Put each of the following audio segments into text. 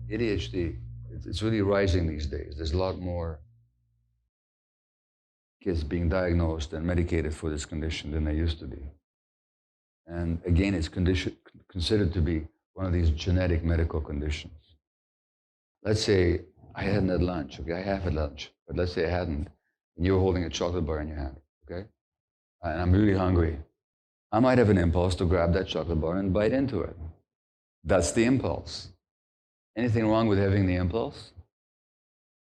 ADHD, it's really rising these days. There's a lot more kids being diagnosed and medicated for this condition than there used to be. And again, it's considered to be one of these genetic medical conditions. Let's say I hadn't had lunch, okay? I have had lunch, but let's say I hadn't, and you were holding a chocolate bar in your hand, okay? And I'm really hungry. I might have an impulse to grab that chocolate bar and bite into it. That's the impulse. Anything wrong with having the impulse?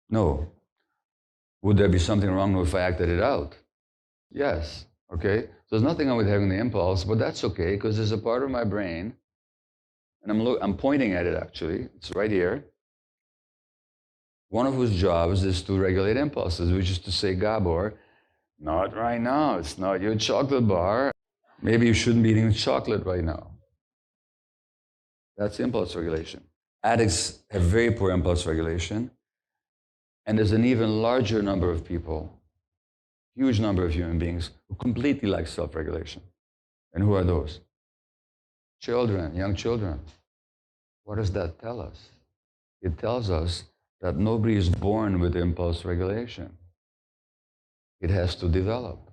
No. Would there be something wrong if I acted it out? Yes, okay? So there's nothing wrong with having the impulse, but that's okay, because there's a part of my brain, and I'm pointing at it actually, it's right here, one of whose jobs is to regulate impulses, which is to say, Gabor, not right now, it's not your chocolate bar. Maybe you shouldn't be eating chocolate right now. That's impulse regulation. Addicts have very poor impulse regulation, and there's an even larger number of people, huge number of human beings, who completely lack self-regulation. And who are those? Children, young children. What does that tell us? It tells us that nobody is born with impulse regulation. It has to develop.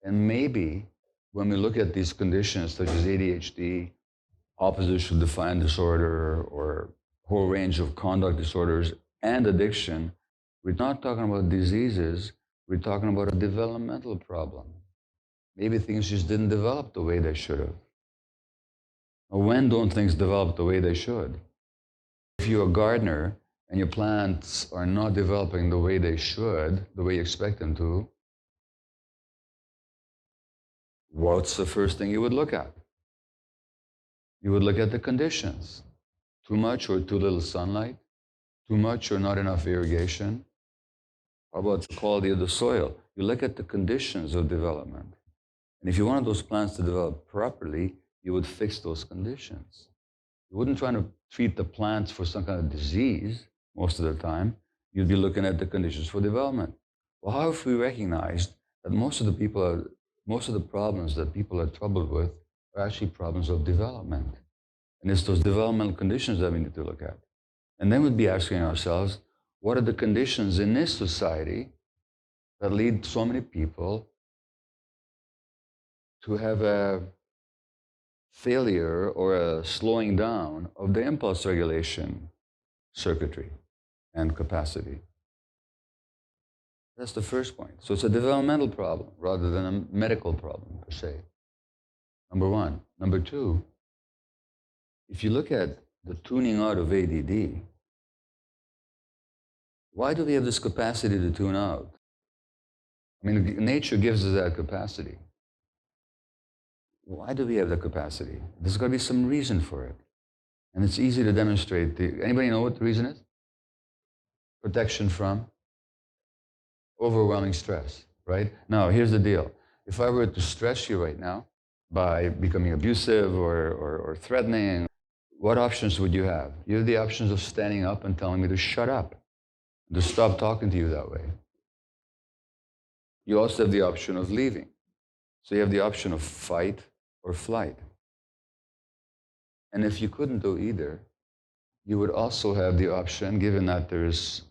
And maybe when we look at these conditions such as ADHD, oppositional defiant disorder, or a whole range of conduct disorders and addiction, we're not talking about diseases, we're talking about a developmental problem. Maybe things just didn't develop the way they should have. Or when don't things develop the way they should? If you're a gardener and your plants are not developing the way they should, the way you expect them to, what's the first thing you would look at? You would look at the conditions. Too much or too little sunlight? Too much or not enough irrigation? How about the quality of the soil? You look at the conditions of development. And if you wanted those plants to develop properly, you would fix those conditions. You wouldn't try to treat the plants for some kind of disease most of the time. You'd be looking at the conditions for development. Well, how if we recognized that most of the problems that people are troubled with are actually problems of development? And it's those developmental conditions that we need to look at. And then we'd be asking ourselves, what are the conditions in this society that lead so many people to have a failure or a slowing down of the impulse regulation circuitry and capacity? That's the first point. So it's a developmental problem rather than a medical problem per se. Number one. Number two, if you look at the tuning out of ADD, why do we have this capacity to tune out? I mean, nature gives us that capacity. Why do we have that capacity? There's got to be some reason for it. And it's easy to demonstrate. Anybody know what the reason is? Protection from overwhelming stress, right? Now, here's the deal. If I were to stress you right now by becoming abusive or threatening, what options would you have? You have the options of standing up and telling me to shut up, to stop talking to you that way. You also have the option of leaving. So you have the option of fight or flight. And if you couldn't do either, you would also have the option, given that there's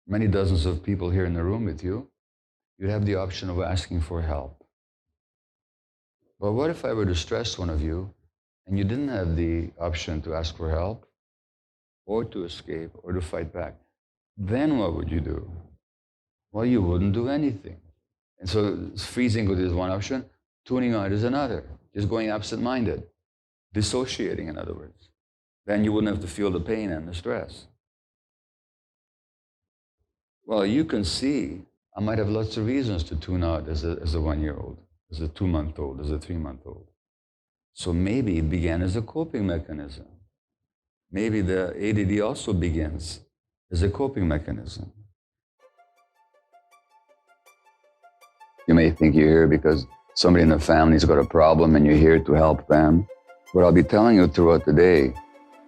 many dozens of people here in the room with you, you'd have the option of asking for help. But what if I were to stress one of you and you didn't have the option to ask for help or to escape or to fight back? Then what would you do? Well, you wouldn't do anything. And so freezing is one option, tuning out is another, just going absent-minded, dissociating, in other words. Then you wouldn't have to feel the pain and the stress. Well, you can see, I might have lots of reasons to tune out as a 1-year-old, as a 2-month-old, as a 3-month-old. So maybe it began as a coping mechanism. Maybe the ADD also begins as a coping mechanism. You may think you're here because somebody in the family's got a problem and you're here to help them. What I'll be telling you throughout the day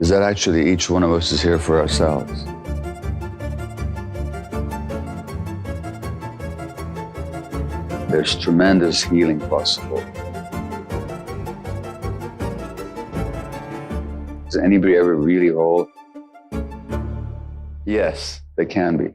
is that actually each one of us is here for ourselves. There's tremendous healing possible. Is anybody ever really whole? Yes, they can be.